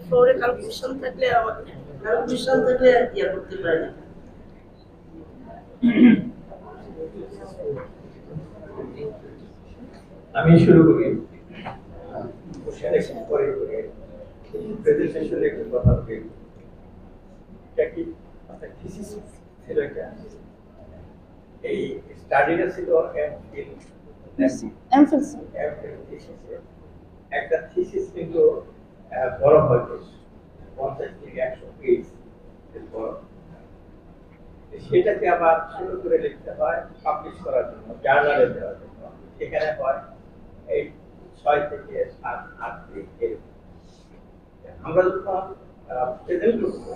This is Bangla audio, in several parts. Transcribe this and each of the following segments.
ফ্লোরে ক্যালকুলেশন থাকলে ইয়ে করতে পারে না। আমি শুরু করি। পরে করে প্রেজেন্টেশনে একটু কথা বলি। এটা কি আপনার থিসিস ছিল এটা? এই স্টাডিটা ছিল এমফিল একটা থিসিস কিন্তু বড় হয় 50 থেকে 100 পেজ বড়। সেটাকে আবার ছোট করে লিখতে হয় পাবলিশ করার জন্য, জার্নালে দেওয়ার জন্য। সেখানে হয় এই 6 থেকে 7-8 পেজ। আমরা যখন প্রেজেন্ট করব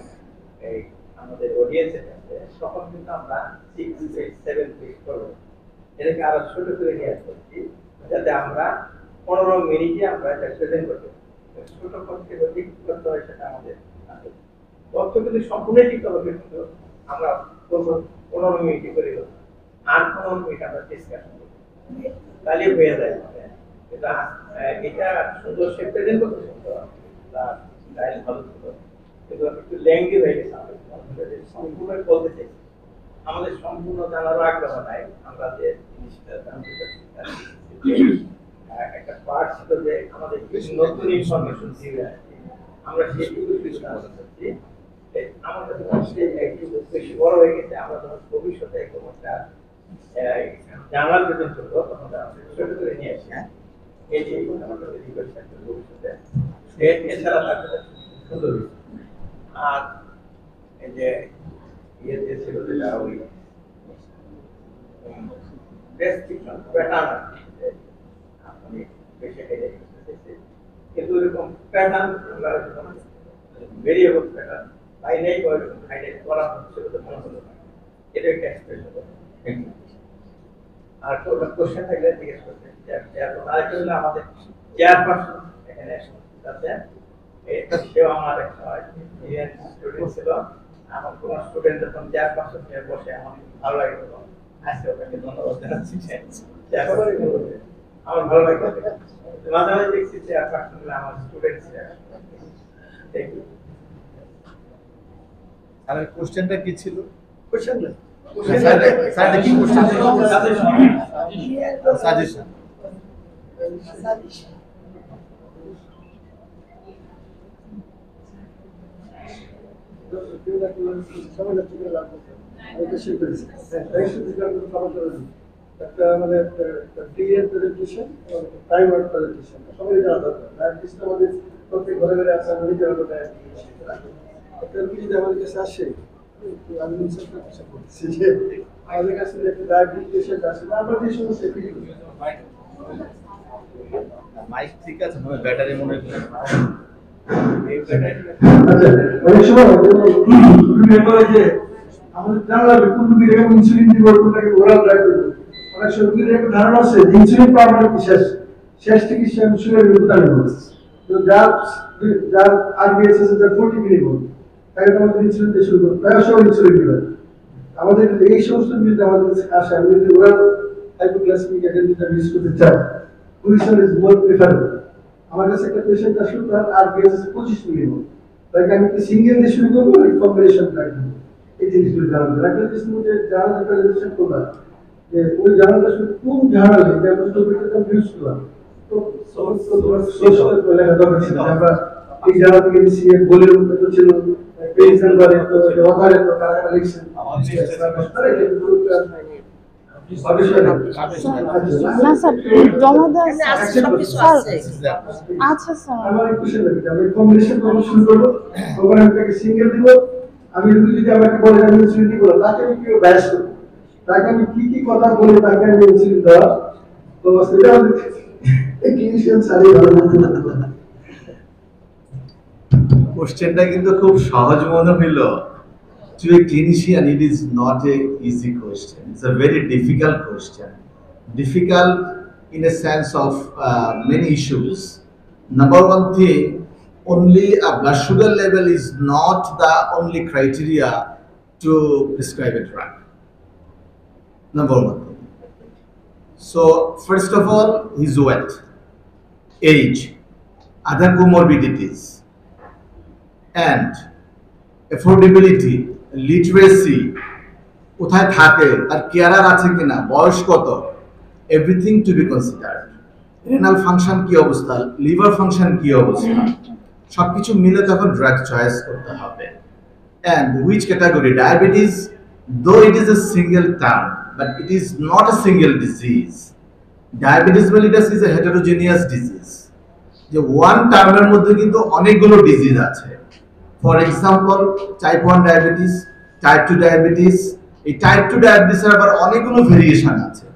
এই আমাদের অডিয়েন্সের কাছে, তখন কিন্তু আমরা 6 পেজ 7 পেজ করবো। এটাকে আরো ছোট করে নিয়ে আসছি যাতে আমরা 15 মিনিটে আমরা এটা প্রেজেন্ট করতে পারি। ছোট করতে ঠিক করতে হয় সেটা আমাদের তথ্য কিন্তু সম্পূর্ণ ঠিক হবে, কিন্তু আমরা 15 মিনিটে করে আর 15 মিনিট আমরা ডিসকাশন করব, তাহলে হয়ে যায়। এটা সুন্দর সে প্রেজেন্ট করতে সুন্দর, তার স্টাইল ভালো ছিল, কিন্তু একটু ল্যাঙ্গুয়েজ হয়ে গেছে। আমাদের সম্পূর্ণ বলতে চাই, আমাদের সম্পূর্ণ জানার আগ্রহ নাই। আমরা যে জিনিসটা জানতে চাচ্ছি একটা পার্ট ছিল যে আমাদের নতুন ইনফরমেশন দিবে, আমরা সেইটুকু জানতে চাচ্ছি। আমাদের একটু বেশি বড় হয়ে গেছে, আমরা যখন ভবিষ্যতে একদম একটা জানার প্রেজেন্ট করবো তখন ছোট করে নিয়ে আসি। এই যে আমাদের রিকোয়েস্ট থাকবে ভবিষ্যতে, এছাড়া থাকবে সুন্দর। আর এই যে ইয়েতে ছিল যেটা ওই ডেসক্রিপশন প্যাটার্ন, আপনি বেশি হেডে কিন্তু এরকম প্যাটার্ন ভেরিয়েবল প্যাটার্ন তাই নেই, ওইরকম হাইলাইট করা হচ্ছে বলে মনে হলো না। এটা একটা এক্সপ্রেশন। আর তো কোশ্চেন থাকলে জিজ্ঞেস করতে আরেকটা হলো আমাদের চেয়ারপারসন এখানে আছে। এটা সেও আমার একটা ইন্ডিয়ান স্টুডেন্ট ছিল। আমার কোন স্টুডেন্ট যখন চেয়ারপারসন নিয়ে বসে আমার ভালো লাগে, তখন আজকে ওকে ধন্যবাদ জানাচ্ছি। আমার ভালো লাগে, মাঝে মাঝে দেখছি চেয়ারপারসন আমার স্টুডেন্ট ছিল। Thank you. আর কোশ্চেনটা কি ছিল? কোশ্চেন না, স্যার কি কোশ্চেন? সাজেশন। একটা মানে ক্লিয়ার প্রেজেন্টেশন এবং টাইমার প্রেজেন্টেশন সবাই জানা দরকার। ডায়াবেটিসটা আমাদের প্রত্যেক ঘরে ঘরে আছে, আমরা নিজের মতো ডায়াবেটিস। একটা রোগী যদি আমাদের কাছে আসে, আমি ইনসালটা চেষ্টা করছি যে আমাদের কাছে যে একটা ডায়াবেটিস পেশেন্ট আসে, আমরা যে সমস্ত ফিল করি মাইক ঠিক আছে, মানে ব্যাটারি মনে হয় আচ্ছা, অনেক সময় যে আমাদের জানা লাগবে কোন রোগীর এখন ইনসুলিন দিব, কোনটাকে ওরাল ড্রাগ দিব। অনেক সময় রোগীর একটা ধারণা আছে যে ইনসুলিন পাওয়া মানে কি শেষ চিকিৎসা ইনসুলিনের বিরুদ্ধে আমি বলছি। তো যার আরবিএস আছে, যার 40 মিলিগ্রাম, তাকে তো আমাদের ইনসুলিন দিয়ে শুরু করতে হয়, সব ইনসুলিন দিবেন। আমাদের এই সমস্ত বিরুদ্ধে আমাদের কাছে আসে, আমি যদি ওরাল হাইপোগ্লাইসেমিক এজেন্ট ইউজ করতে চাই, which one is more preferable. আমার কাছে একটা পেশেন্ট আসলে তার আরবিএস আছে 25 মিলিগ্রাম, তাকে আমি কি সিঙ্গেল দিয়ে শুরু করবো নাকি কম্বিনেশন রাখবো, এই জিনিসগুলো জানাতে রাখলে যে জানাতে প্রেজেন্টেশন করলাম যে ওই জানাটা শুধু কোন জানালে যে আমরা টপিকটা ইউজ করলাম। তো সোশ্যাল লেখা দরকার ছিল, আমরা এই জানা থেকে দিচ্ছি বলে তো ছিল পেজ নাম্বারে, তো অথারে তো কারা কালেকশন না স্যার, জমা দেওয়া আচ্ছা স্যার। আমার কোশ্চেন লাগে আমি কম্বিনেশন করব, শুরু করব, ওখানে আমি তাকে সিঙ্গেল দিব। আমি যদি আমাকে বলে আমি ইনসুলিন দিব, তাকে আমি কি ব্যাস করব, তাকে আমি কি কি কথা বলে তাকে আমি ইনসুলিন দেওয়া, তো সেটা আমাদের ক্লিনিশিয়ান সারি ভালো বলতে পারবো। কোশ্চেনটা কিন্তু খুব সহজ মনে হইল। To a clinician, it is not a easy question. It's a very difficult question. Difficult in a sense of many issues. Number one thing, only a blood sugar level is not the only criteria to prescribe a drug. Number one thing. So, first of all, his weight, age. other comorbidities, and affordability, literacy, কোথায় থাকে, তার কেয়ারার আছে কিনা, বয়স কত, everything to be considered. Renal function কি অবস্থা, লিভার ফাংশন কি অবস্থা, সবকিছু মিলে তখন ড্রাগ চয়েস করতে হবে। And which category? Diabetes, though it is a single term, but it is not a single disease. Diabetes mellitus is a heterogeneous disease. যে ওয়ান টার্মের মধ্যে কিন্তু অনেকগুলো ডিজিজ আছে। For example type 1 diabetes, type 2 diabetes. এই টাইপ 2 ডায়াবেটিসের আবার অনেকগুলো ভেরিয়েশন আছে।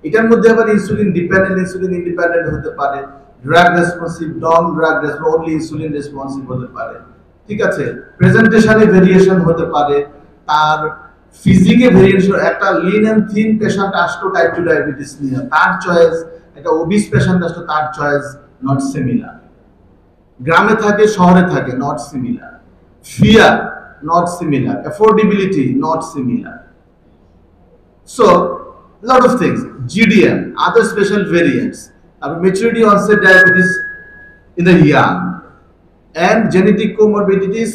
এটার মধ্যে আবার ইনসুলিন ডিপেন্ডেন্ট, ইনসুলিন ইন্ডিপেন্ডেন্ট হতে পারে, drug responsive, non drug responsive, only insulin responsive হতে পারে। ঠিক আছে, প্রেজেন্টেশনে ভেরিয়েশন হতে পারে, তার ফিজিকে ভেরিয়েশন। একটা লিন এন্ড থিন পেশেন্ট আসলো টাইপ 2 ডায়াবেটিস নিয়ে, তার চয়েস, একটা ওবিস পেশেন্ট আসলো, তার চয়েস নট সিমিলার। গ্রামে থাকে, শহরে থাকে, not similar. Fear not similar, affordability not similar. So lot of things, GDM, other special variants, maturity onset diabetes in the young, and genetic comorbidities,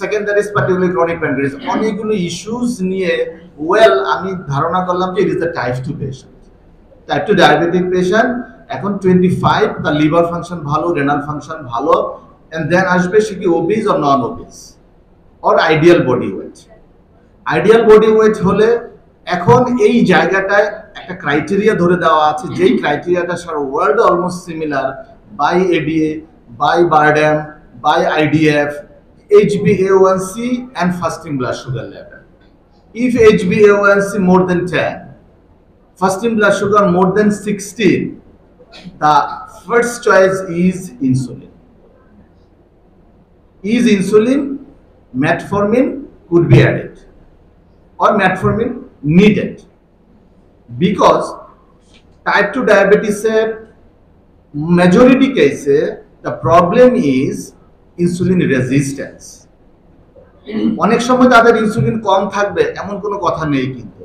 secondaries, particularly chronic pancreatitis, অনেকগুলো ইস্যুস নিয়ে আমি ধারণা করলাম যে it is the type 2 patient, type 2 diabetic patient, এখন 25, তার লিভার ফাংশন ভালো, রেনাল ফাংশন ভালো, and then আসবে সে কি obese or non obese or ideal body weight। Ideal body weight হলে এখন এই জায়গাটায় একটা ক্রাইটেরিয়া ধরে দেওয়া আছে, যেই ক্রাইটেরিয়াটা সারা world almost similar, by ADA, by BIRDEM, by IDF, HbA1c and fasting blood sugar level. If HbA1c more than 10, fasting blood sugar more than 16, the first choice is insulin. Is insulin, metformin could be added, or metformin needed, because type 2 diabetes majority case the problem is insulin resistance। অনেক সময় তাদের ইনসুলিন কম থাকবে এমন কোনো কথা নেই, কিন্তু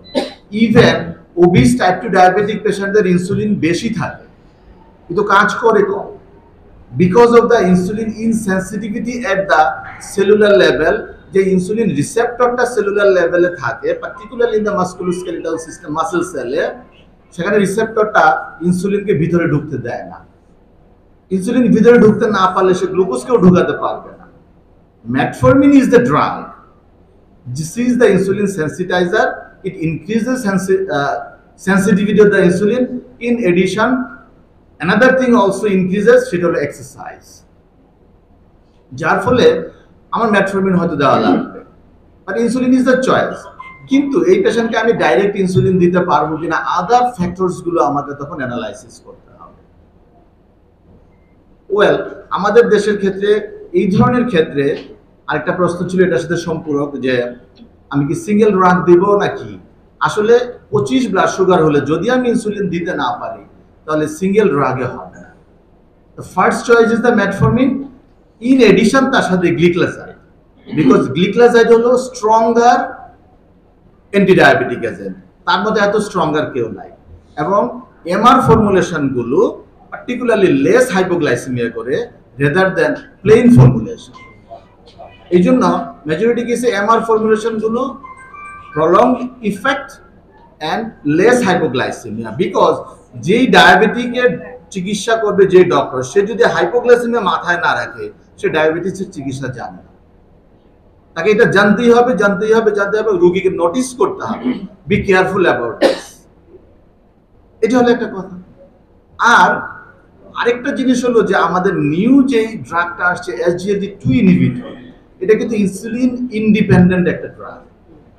ইভেন ওবিস টাইপ 2 ডায়াবেটিক পেশেন্টদের ইনসুলিন বেশি থাকে কিন্তু কাজ করে কম, because of the insulin insensitivity at the cellular level. যে ইনসুলিন রিসেপ্টরটা সেলুলার লেভেলে থাকে, particularly in the musculoskeletal system, muscle সেলে, সেখানে রিসেপ্টরটা ইনসুলিনকে ভিতরে ঢুকতে দেয় না। ইনসুলিন ভিতরে ঢুকতে না পারলে সে গ্লুকোজকেও ঢুকাতে পারবে না। metformin is the drug, this is the insulin sensitizer, it increases sensitivity of the insulin. In addition, another thing also increases, সেটা হলো এক্সারসাইজ, যার ফলে আমার metformin হয়তো দেওয়া লাগবে, but insulin is the choice. কিন্তু এই পেশেন্টকে আমি ডাইরেক্ট ইনসুলিন দিতে পারবো কিনা, আদার ফ্যাক্টরস গুলো আমাকে তখন অ্যানালাইসিস করতে হবে। ওয়েল, আমাদের দেশের ক্ষেত্রে এই ধরনের ক্ষেত্রে আরেকটা প্রশ্ন ছিল এটার সাথে সম্পূরক, যে আমি কি সিঙ্গেল ড্রাগ দিব নাকি। আসলে 25 ব্লাড সুগার হলে যদি আমি ইনসুলিন দিতে না পারি তাহলে সিঙ্গেল ড্রাগে হবে না। The first choice is the metformin, in addition তার সাথে গ্লিক্লাজাইড, বিকজ গ্লিক্লাজাইড হলো স্ট্রঙ্গার অ্যান্টিডায়াবেটিক এজেন্ট, তার মধ্যে এত স্ট্রঙ্গার কেউ নাই। এবং এমআর ফর্মুলেশন গুলো পার্টিকুলারলি লেস হাইপোগ্লাইসেমিয়া করে রেদার দেন প্লেন ফর্মুলেশন। এই জন্য মেজরিটি কেসে এমআর ফর্মুলেশন গুলো prolonged effect and less hypoglycaemia, because যেই ডায়াবেটিকের চিকিৎসা করবে যে ডক্টর, সে যদি হাইপোগ্লাইসেমিয়া মাথায় না রাখে সে ডায়াবেটিসের চিকিৎসা জানে না। তাকে এটা জানতেই হবে, রোগীকে নোটিস করতে হবে, বি কেয়ারফুল অ্যাবাউট দিস। এটা হলো একটা কথা। আর আরেকটা জিনিস হলো যে আমাদের নিউ যে ড্রাগটা আসছে SGLT2 ইনহিবিটর, এটা কিন্তু ইনসুলিন ইন্ডিপেন্ডেন্ট একটা ড্রাগ।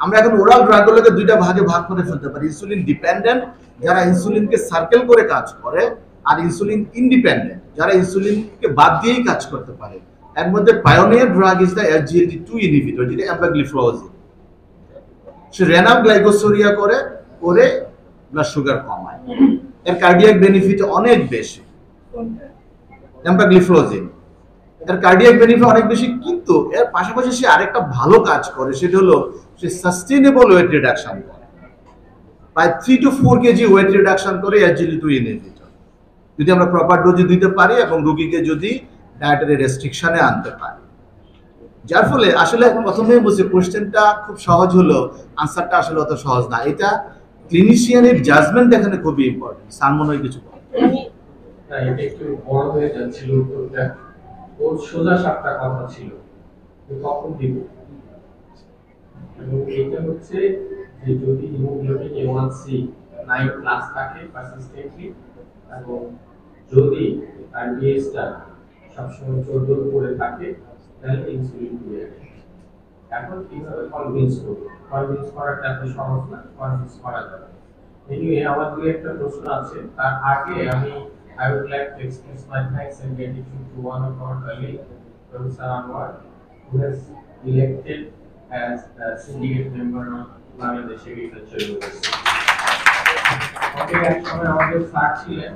আমরা এখন ওরাল ড্রাগগুলোকে দুইটা ভাগে ভাগ করে ফেলতে পারি, ইনসুলিন ডিপেন্ডেন্ট যারা ইনসুলিনকে সার্কেল করে কাজ করে, আর ইনসুলিন ইন্ডিপেন্ডেন্ট যারা ইনসুলিনকে বাদ দিয়েই কাজ করতে পারে। এর মধ্যে pioneer drug is the SGLT2 inhibitor, যেটা এম্পাগ্লিফ্লোজিন। সে রেনাল গ্লাইকোসোরিয়া করে ব্লাড সুগার কমায়, এর কার্ডিয়াক বেনিফিট অনেক বেশি। এম্পাগ্লিফ্লোজিন এর কার্ডিয়াক বেনিফিট অনেক বেশি, কিন্তু এর পাশাপাশি সে আরেকটা ভালো কাজ করে, সেটা হলো সে সাস্টেনেবল ওয়েট রিডাকশন করে, প্রায় 3 to 4 কেজি ওয়েট রিডাকশন করে SGLT2 ইনহিবিটর, যদি আমরা প্রপার ডোজে দিতে পারি এবং রোগীকে যদি ডায়েটারি রেস্ট্রিকশনে আনতে পারে। যার ফলে আসলে প্রথমেই বলছি কোশ্চেনটা খুব সহজ হলো, আনসারটা আসলে অত সহজ না। এটা ক্লিনিশিয়ানের জাজমেন্ট এখানে খুবই ইম্পর্টেন্ট। স্যার মনে হয় কিছু না, এটা একটু বড় হয়ে যাচ্ছিল উত্তরটা। ওর সোজা সাপটা কথা ছিল যে কখন দিব, এবং এটা হচ্ছে যে যদি হিমোগ্লোবিন A1C 9 প্লাস থাকে পারসিস্টেন্টলি, এবং যদি তার ডিএসটা সবসময় 14 এর উপরে থাকে, তাহলে ইনসুলিন দিয়ে দেয়। এখন কিভাবে কনভিন্স করবো? কনভিন্স করাটা এত সহজ না, কনভিন্স করা যাবে। এনিওয়ে, আমার দুই একটা প্রশ্ন আছে, তার আগে আমি I would like to express my thanks and gratitude to one of our colleagues, Professor Anwar, who has elected as a syndicate member of Bangladesh Agriculture University. Okay, এক সময় আমাদের স্যার ছিলেন,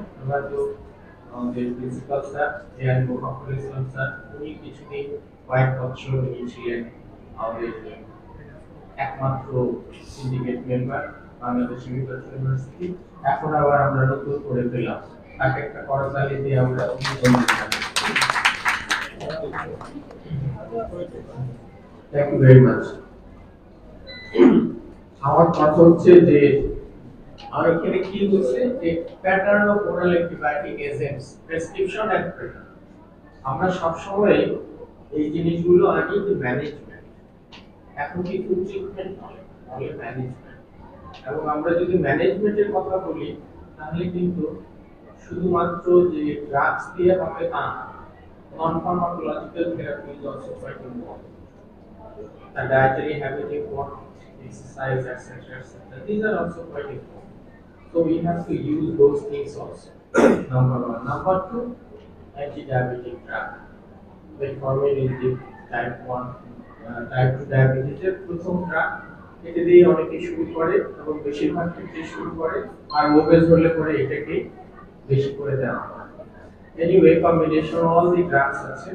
আমাদের প্রিন্সিপাল স্যার এআই মোহাম্মদ ইসলাম স্যার, উনি কিছুদিন কয়েক বছর উনি ছিলেন আমাদের একমাত্র syndicate member Bangladesh agriculture university. এখন আবার আমরা নতুন করে পেলাম, তাকে একটা করতালি দিয়ে আমরা থ্যাংক ইউ ভেরি মাচ। আমার কথা হচ্ছে যে আর এখানে কি হচ্ছে যে pattern of oral antibiotic agents prescription and pattern, আমরা সব সময় এই জিনিসগুলো আনি যে ম্যানেজমেন্ট, এখন কিন্তু ট্রিটমেন্ট নয়, তাহলে ম্যানেজমেন্ট। এবং আমরা যদি ম্যানেজমেন্টের কথা বলি তাহলে কিন্তু শুধুমাত্র যে ড্রাগস দিয়ে হবে তা না, non pharmacological therapy is also quite important. The dietary habit important, exercise, etc., etc. These are also quite important. So we have to use those things also. Number one. Number two, anti-diabetic drug. Metformin is the type 1, type 2 diabetes এর প্রথম ড্রাগ। এটা দিয়ে অনেকে শুরু করে এবং বেশিরভাগ ক্ষেত্রে শুরু করে, আর ওবেজ হলে পরে এটাকে বেশি করে দেওয়া হয়। Anyway, combination all the drugs আছে।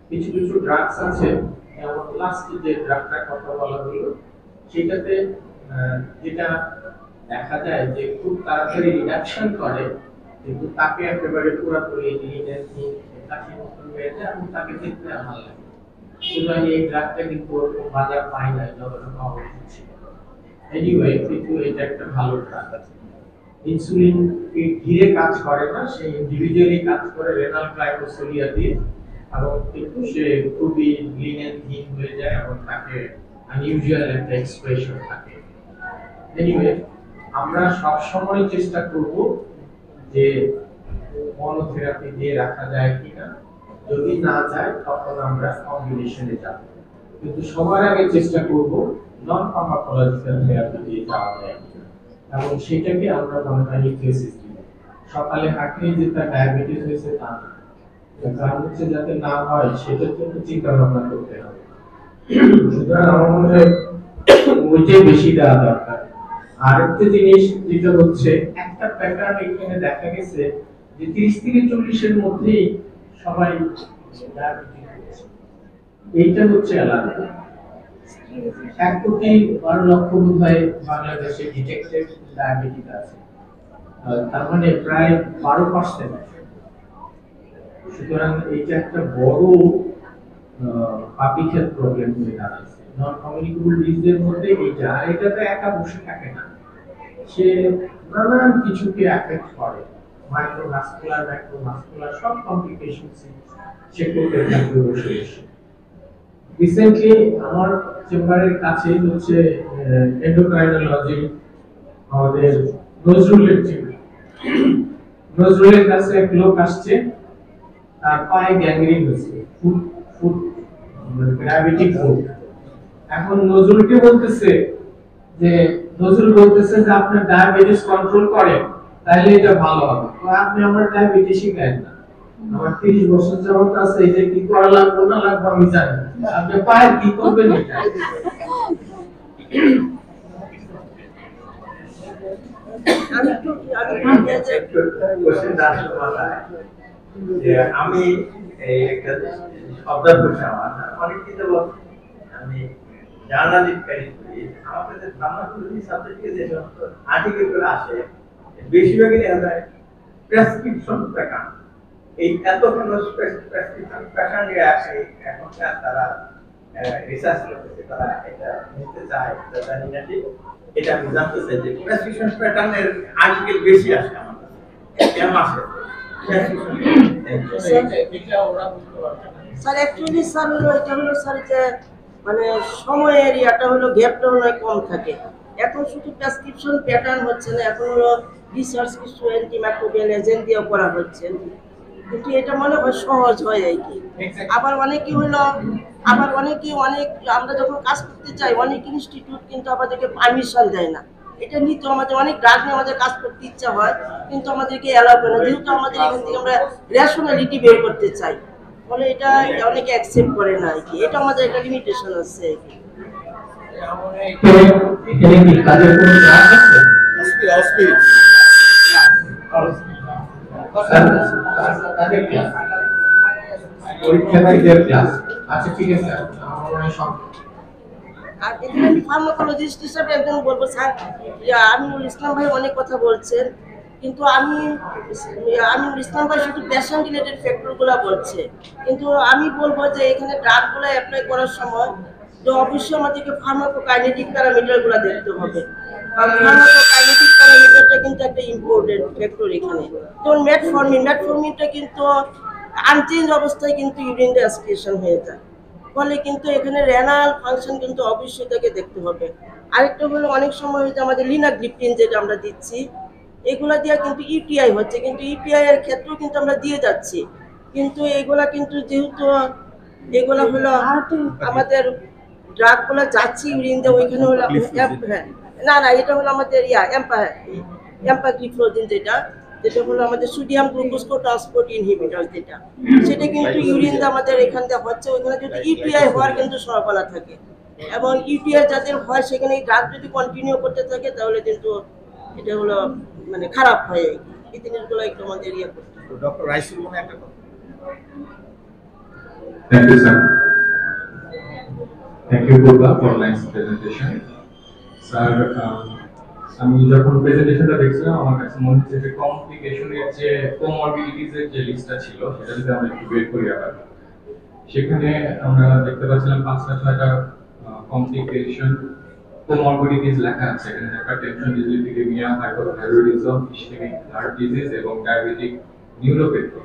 কিছু কিছু ড্রাগস আছে, যেমন লাস্টে যে ড্রাগটার কথা বলা হলো সেটাতে যেটা দেখা যায় যে খুব তাড়াতাড়ি রিডাকশন করে, কিন্তু তাকে একেবারে পুরোপুরি এলিমিনেট কাশির মতন হয়ে যায় এবং তাকে দেখতে ভালো লাগে। সুতরাং এই ড্রাগটা কিন্তু ওরকম বাজার পায় না যতটা পাওয়া উচিত ছিল। এনিওয়ে, কিন্তু এটা একটা ভালো ড্রাগ আছে। ইনসুলিন ঘিরে কাজ করে না, সে ইন্ডিভিজুয়ালি কাজ করে রেনাল গ্লাইকোসিলিয়া দিয়ে, এবং কিন্তু সে খুবই লিন এন্ড থিন হয়ে যায় এবং তাকে আনইউজুয়াল একটা এক্সপ্রেশন থাকে। এনিওয়ে, আমরা সব সময় চেষ্টা করব যে মনোথেরাপি দিয়ে রাখা যায় কিনা, যদি না যায় তখন আমরা কম্বিনেশনে যাব, কিন্তু সবার আগে চেষ্টা করব নন ফার্মাকোলজিক্যাল থেরাপি দিয়ে যাওয়া যায় কিনা, এবং সেটাকে আমরা মনে হয় নিউক্লিওসিস দিব। সকালে হাঁটলে যে তার ডায়াবেটিস হয়েছে তা না, কারণ হচ্ছে যাতে না হয় সেটার জন্য চিন্তা ভাবনা করতে হবে। সুতরাং আমার মনে হয় ওইটাই বেশি দেওয়া দরকার। আরেকটা জিনিস যেটা হচ্ছে, একটা প্যাটার্ন এখানে দেখা গেছে যে 30 থেকে 40 এর মধ্যেই সবাই ডায়াবেটিস হচ্ছে। এইটা হচ্ছে আলাদা। 1,12,00,000 বোধহয় বাংলাদেশে ডিটেক্টেড ডায়াবেটিস আছে, তার মানে প্রায় 12%। সুতরাং এইটা একটা বড় পাবলিক হেলথ প্রবলেম হয়ে দাঁড়াচ্ছে। নন কমিউনিকেবল ডিজিজের মধ্যে এইটা, আর এটা তো একা বসে থাকে না, সে নানান কিছুকে অ্যাফেক্ট করে, মাইক্রোভাস্কুলার, ম্যাক্রোভাস্কুলার সব কমপ্লিকেশনস সে করতে থাকবে বসে বসে। রিসেন্টলি আমার চেম্বারের কাছে হচ্ছে এন্ডোক্রাইনোলজি, আমাদের নজরুলের চেম্বার। নজরুলের কাছে এক লোক আসছে, তার পায়ে গ্যাংগ্রিন হয়েছে, ফুট ডায়াবেটিক ফুট। এখন নজরুলকে বলতেছে যে আপনার ডায়াবেটিস কন্ট্রোল করেন, তাহলে এটা ভালো হবে। তো আপনি আমার ডায়াবেটিসই খান না, আমার 30 বছর যাবত আছে, এটা কি করা লাগবে না লাগবে আমি জানি, আপনি পায়ে কি করবেন এটা। আমি একটা অবজারভেশন আমার অনেক কিছু আমি জার্নালিস্ট করি, আমার কাছে ফার্মাকোলজি সাবজেক্টে যে সমস্ত আর্টিকেলগুলো আসে বেশিরভাগই দেখা যায় প্রেসক্রিপশন প্যাটার্ন। এই এতগুলো প্রেসক্রিপশন প্যাটার্ন নিয়ে আসে এখনকার তারা রিসার্চ করতেছে, তারা এটা নিতে চায়, জানি না ঠিক। এটা আমি জানতে চাই যে প্রেসক্রিপশন প্যাটার্নের আর্টিকেল বেশি আসে আমার কাছে, কেন আসে? এটা ওরা বুঝতে পারবে না। স্যার অ্যাকচুয়ালি স্যার হলো এটা হলো স্যার যে মানে সময়ের ইয়াটা হলো গ্যাপটা অনেক কম থাকে। এখন শুধু প্রেসক্রিপশন প্যাটার্ন হচ্ছে না, এখন হলো রিসার্চ কিছু অ্যান্টিমাইক্রোবিয়াল এজেন্ট দিয়েও করা হচ্ছে, কিন্তু এটা মনে হয় সহজ হয় আর কি। আবার অনেকে হলো অনেক আমরা যখন কাজ করতে চাই অনেক ইনস্টিটিউট কিন্তু আমাদেরকে পারমিশন দেয় না। এটা নিতে আমাদের অনেক ড্রাগ নিয়ে আমাদের কাজ করতে ইচ্ছা হয়, কিন্তু আমাদেরকে অ্যালাউ করে না, যেহেতু আমাদের এখান থেকে আমরা রেশনালিটি বের করতে চাই, ফলে এটা অনেকে অ্যাকসেপ্ট করে না আর কি। এটা আমাদের একটা লিমিটেশন আছে আর কি। এখানে কি কাজের কোনো ক্লাস আছে? কাজের ক্লাস পরীক্ষা নাই ক্লাস। আচ্ছা ঠিক আছে, আমার মনে হয় সব। আর এখানে আমি ফার্মাকোলজিস্ট হিসাবে একজন বলবো স্যার, আমিনুল ইসলাম ভাই অনেক কথা বলছেন, কিন্তু আমিনুল ইসলাম ভাই শুধু পেশেন্ট রিলেটেড ফ্যাক্টরগুলো বলছে, কিন্তু আমি বলবো যে এখানে ড্রাগগুলো অ্যাপ্লাই করার সময় তো অবশ্যই আমাদেরকে ফার্মাকোকাইনেটিক প্যারামিটারগুলো দেখতে হবে, কারণ ফার্মাকোকাইনেটিক প্যারামিটারটা কিন্তু একটা ইম্পর্টেন্ট ফ্যাক্টর এখানে। যেমন মেটফর্মিনটা কিন্তু আনচেঞ্জ অবস্থায় কিন্তু ইউরিন অ্যাসপিরেশন হয়ে যায়, ফলে কিন্তু এখানে রেনাল ফাংশন কিন্তু অবশ্যই তাকে দেখতে হবে। আরেকটা হলো অনেক সময় হচ্ছে আমাদের লিনাগ্লিপটিন যেটা আমরা দিচ্ছি, এগুলা দিয়ে কিন্তু ইউটিআই হচ্ছে, কিন্তু ইউটিআই এর ক্ষেত্রেও কিন্তু আমরা দিয়ে যাচ্ছি, কিন্তু এগুলা কিন্তু যেহেতু এগুলা হলো আমাদের ড্রাগগুলো যাচ্ছি ইউরিন দিয়ে, ওইখানে হলো হ্যাঁ না এটা হলো আমাদের এম্পাগ্লিফ্লোজিন যেটা হলো আমাদের সোডিয়াম গ্লুকোজ ট্রান্সপোর্ট ইনহিবিটর, সেটা কিন্তু ইউরিন দিয়ে আমাদের এখান দিয়ে হচ্ছে, ওইখানে যদি ইউটিআই হওয়ার কিন্তু সম্ভাবনা থাকে, এবং ইউটিআই যাদের হয় সেখানে এই ড্রাগ যদি কন্টিনিউ করতে থাকে তাহলে কিন্তু এটা হলো মানে খারাপ হয়। এই জিনিসগুলো একটু আমাদের করতে হবে। ডক্টর রাইসুল মনে একটা কথা। Thank you, sir. Thank you, Durga, for nice presentation. Sir, আমি যখন প্রেজেন্টেশনটা দেখছিলাম আমার কাছে মনে হচ্ছে যে কমপ্লিকেশনের যে কোমরবিডিটিস এর যে লিস্টটা ছিল সেটা যদি আমরা একটু বের করি, আবার সেখানে আমরা দেখতে পাচ্ছিলাম 5-6টা কমপ্লিকেশন কোমরবিডিটিস লেখা আছে। এখানে hypertension, dyslipidaemia, hypothyroidism, ischaemic heart disease এবং ডায়াবেটিক নিউরোপ্যাথি।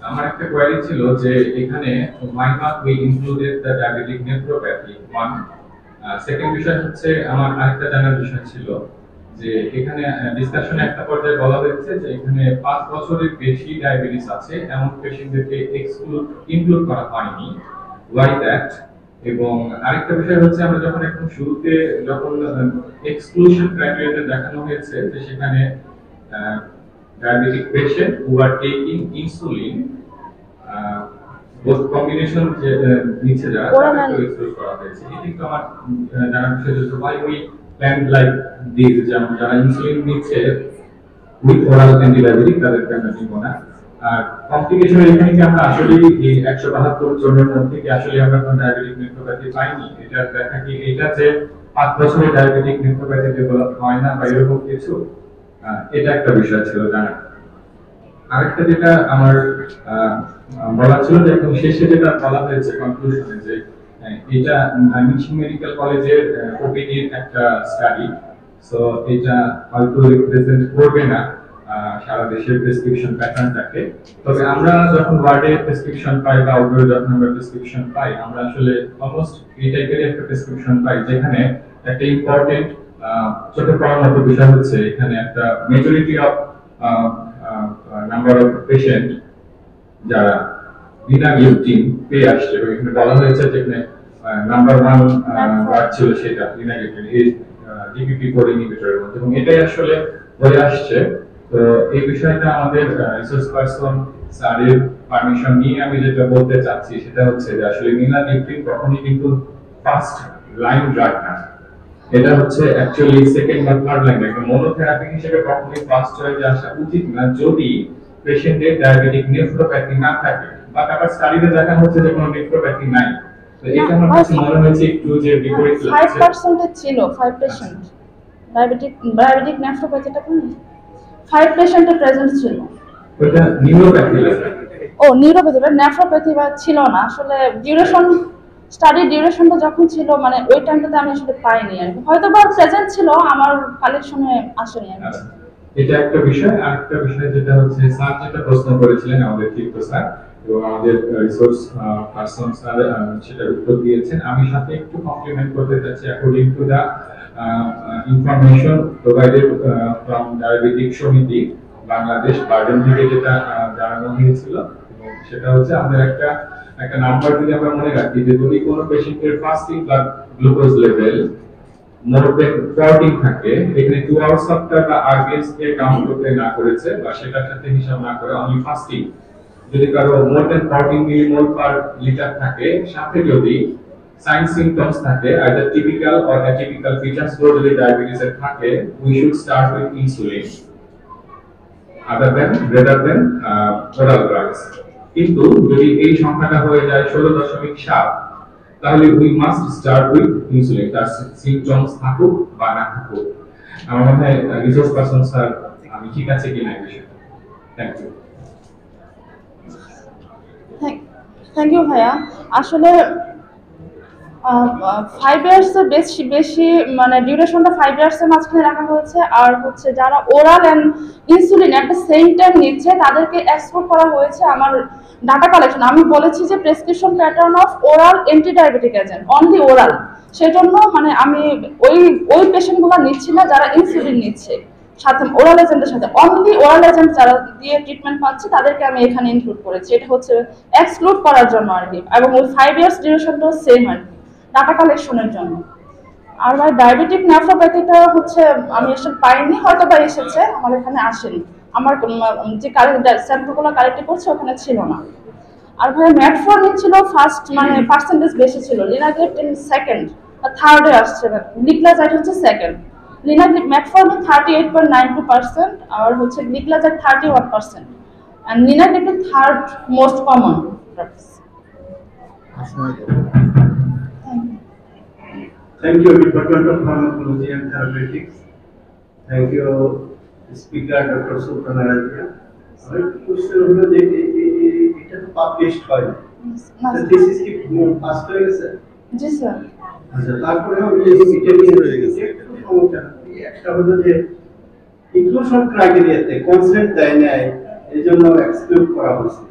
আমার একটা কোয়েরি ছিল যে এখানে why not we included the diabetic nephropathy one. Second বিষয় হচ্ছে আমার আরেকটা জানার বিষয় ছিল যে এখানে ডিসকাশনে একটা পর্যায়ে বলা হয়েছে যে এখানে 5 বছরের বেশি ডায়াবেটিস আছে এমন পেশেন্টদেরকে ইনক্লুড করা হয়নি, why that? এবং আরেকটা বিষয় হচ্ছে আমরা যখন একদম শুরুতে যখন এক্সক্লুশন ক্রাইটেরিয়াতে দেখানো হয়েছে যে সেখানে diabetic patient who are taking insulin both combination যে নিচে যারা তাদেরকে এক্সক্লুড করা হয়েছে। এটা কিন্তু আমার জানার বিষয় যে why we plan like this, যেমন যারা ইনসুলিন নিচ্ছে উইথ ওরাল অ্যান্টিডায়াবেটিক তাদেরকে আমরা দিব না। আর কমপ্লিকেশন এখানে কি আমরা আসলে এই 172 জনের মধ্যে কি আসলে আমরা কোন ডায়াবেটিক নেফ্রোপ্যাথি পাইনি? এটা দেখা কি এটা যে 5 বছরের ডায়াবেটিক নেফ্রোপ্যাথি ডেভেলপ হয় না বা এরকম কিছু, এটা একটা বিষয় ছিল জানা। আরেকটা যেটা আমার বলা ছিল যে একদম শেষে যেটা বলা হয়েছে কনক্লুশনে যে এটা মিশন মেডিকেল কলেজের ওপিনিয়ন একটা স্টাডি, সো এটা হয়তো রিপ্রেজেন্ট করবে না সারা দেশের প্রেসক্রিপশন প্যাটার্নটাকে। তবে আমরা যখন ওয়ার্ডে প্রেসক্রিপশন পাই বা আউটডোরে যখন আমরা প্রেসক্রিপশন পাই, আমরা আসলে অলমোস্ট এই টাইপের একটা প্রেসক্রিপশন পাই যেখানে একটা ইম্পর্টেন্ট চোখে পড়ার মতো বিষয় হচ্ছে এখানে একটা majority of number of patient যারা লিনাগ্লিপটিন পেয়ে আসছে, এখানে বলা হয়েছে যেখানে নাম্বার 1 ওয়ার্ড ছিল সেটা লিনাগ্লিপটিন এই DPP-4 ইনহিবিটরের মধ্যে, এবং এটাই আসলে হয়ে আসছে। তো এই বিষয়টা আমাদের রিসোর্স পারসন স্যারের পারমিশন নিয়ে আমি যেটা বলতে চাচ্ছি সেটা হচ্ছে যে আসলে লিনাগ্লিপটিন কখনোই কিন্তু ফার্স্ট লাইন ড্রাগ না, এটা হচ্ছে অ্যাকচুয়ালি সেকেন্ড বা থার্ড লাইন। একটা মনোথেরাপি হিসেবে কখনোই ফার্স্ট চয়েসে আসা উচিত না যদি পেশেন্টের ডায়াবেটিক নেফ্রোপ্যাথি না থাকে বা তার স্টাডিতে দেখানো হচ্ছে যে কোনো নেফ্রোপ্যাথি নাই। তো এটা আমার কাছে মনে হয়েছে একটু যে বিপরীত লাগছে। 5% ছিল 5% ডায়াবেটিক নেফ্রোপ্যাথিটা কোন 5% প্রেজেন্ট ছিল, ওটা নিউরোপ্যাথি লাগে। ও নিউরোপ্যাথি বা নেফ্রোপ্যাথি বা ছিল না আসলে স্টাডি ডিউরেশনটা যখন ছিল মানে ওই টাইমটাতে আমি আসলে পাইনি আর কি, হয়তো বা প্রেজেন্ট ছিল আমার কালেকশনে আসেনি আর কি। আচ্ছা, এটা একটা বিষয়। আরেকটা বিষয় যেটা হচ্ছে স্যার যেটা প্রশ্ন করেছিলেন আমাদের চিত্ত স্যার এবং আমাদের রিসোর্স পারসন স্যার সেটার উত্তর দিয়েছেন। আমি সাথে একটু কমপ্লিমেন্ট করতে চাচ্ছি। According to the information provided from diabetic সমিতি বাংলাদেশ বার্ডেন থেকে যেটা জানানো হয়েছিল, এবং সেটা হচ্ছে আমাদের একটা নাম্বার যদি আমরা মনে রাখি যে যদি কোনো পেশেন্টের ফাস্টিং ব্লাড গ্লুকোজ লেভেল মোর দেন 14 থাকে, এখানে 2 আওয়ার্স আফটার বা আরবিএস কে কাউন্ট করতে না করেছে বা সেটার সাথে হিসাব না করে অনলি ফাস্টিং যদি কারো মোর দেন 14 মিলিমোল পার লিটার থাকে, সাথে যদি সাইন সিম্পটমস থাকে either typical or atypical features গুলো যদি ডায়াবেটিসের থাকে, we should start with insulin rather than oral drugs। কিন্তু যদি এই সংখ্যাটা হয়ে যায় 16.7, তাহলে we must start with insulin, তার সিম্পটমস থাকুক বা না থাকুক। আমার মনে হয় রিসোর্স পারসন স্যার আমি ঠিক আছে কিনা এই বিষয়ে। Thank you. থ্যাংক ইউ ভাইয়া। আসলে 5 ইয়ার্স এর বেশি মানে ডিউরেশনটা 5 ইয়ার্স এর মাঝখানে রাখা হয়েছে। আর হচ্ছে যারা oral and insulin at the same time নিচ্ছে তাদেরকে এক্সক্লুড করা হয়েছে আমার ডাটা কালেকশন। আমি বলেছি যে prescription pattern of oral anti diabetic agent only oral, সেজন্য মানে আমি ওই পেশেন্টগুলো নিচ্ছি না যারা ইনসুলিন নিচ্ছে সাথে ওরাল এজেন্টের সাথে। অনলি ওরাল এজেন্ট যারা দিয়ে ট্রিটমেন্ট পাচ্ছে তাদেরকে আমি এখানে ইনক্লুড করেছি, এটা হচ্ছে এক্সক্লুড করার জন্য আর কি, এবং ওই 5 ইয়ার্স ডিউরেশনটাও সেম আর কি ডাটা কালেকশনের জন্য। আর ভাই ডায়াবেটিক নেফ্রোপ্যাথিটা হচ্ছে আমি আসলে পাইনি, হয়তো বা এসেছে আমার এখানে আসেনি, আমার যে স্যাম্পলগুলো কালেক্ট করছে ওখানে ছিল না। আর ভাই মেটফর্মিন ছিল ফার্স্ট মানে পার্সেন্টেজ বেশি ছিল, লিনাগ্লিপটিন সেকেন্ড আর থার্ডে আসছে, গ্লিক্লাজাইড হচ্ছে সেকেন্ড। মেটফর্মিন 38.92% আর হচ্ছে gliclazide 31% and linagliptin third most common drugs. Thank you, Department of Pharmacology and Therapeutics. Thank you, Speaker Dr. Sultana Razia. আমার কোশ্চেন হলো যে এটা তো পাবলিশড হয় না, থিসিস কি পাস হয়ে গেছে? জি স্যার। আচ্ছা, তারপরে আমি এটা নিয়ে হয়ে গেছে সমস্যা। একটা হলো যে ইনক্লুশন ক্রাইটেরিয়াতে কনসেন্ট দেয় নাই, এই জন্য এক্সক্লুড করা হয়েছে।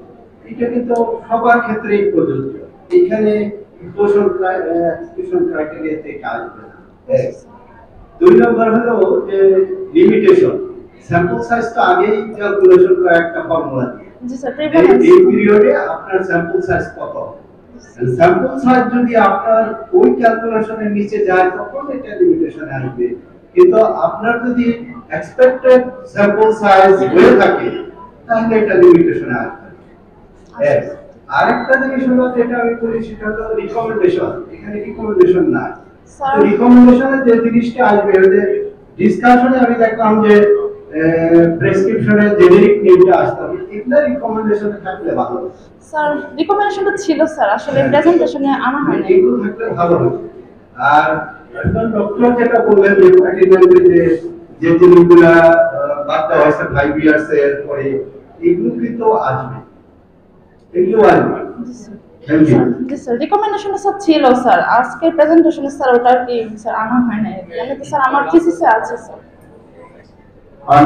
এটা কিন্তু সবার ক্ষেত্রেই প্রযোজ্য, এখানে ইনক্লুশন ক্রাইটেরিয়াতে কাজ হবে না। 2 নম্বর হলো যে লিমিটেশন, স্যাম্পল সাইজ তো আগেই ক্যালকুলেশন করা একটা ফর্মুলা দিয়ে। জি স্যার। এই পিরিয়ডে আপনার স্যাম্পল সাইজ কত, স্যাম্পল সাইজ যদি আপনার ওই ক্যালকুলেশনের নিচে যায় তখন এটা লিমিটেশনে আসবে। কিন্তু আপনার যদি এক্সপেক্টেড স্যাম্পল সাইজ হয়ে থাকে তাহলে এটা লিমিটেশনে আসবে। আরেকটা জিনিস হলো যেটা আমি বলি সেটা হলো রিকমেন্ডেশন। এখানে রিকমেন্ডেশন নাই, তো রিকমেন্ডেশনে যে জিনিসটা আসবে যে ডিসকাশনে আমি দেখলাম যে প্রেসক্রিপশনে জেনেরিক নেমটা আসতো, এগুলা রিকমেন্ডেশনে থাকলে ভালো। স্যার রিকমেন্ডেশনটা ছিল স্যার, আসলে প্রেজেন্টেশনে আনা হয় না, এগুলো থাকলে ভালো হবে। আর একজন ডক্টর যেটা বললেন যে প্র্যাকটিক্যালি যে জিনিসগুলা বাদ দেওয়া হয়েছে 5 ইয়ার্স এর পরে, এগুলো কিন্তু আসবে, এগুলো আসবে। জি স্যার রিকমেন্ডেশনটা স্যার ছিল স্যার, আজকে প্রেজেন্টেশনে স্যার ওটা কি স্যার আনা হয় না, মানে তো স্যার আমার থিসিসে আছে sir.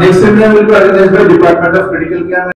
Next seminar will be organized by Department of Critical Care.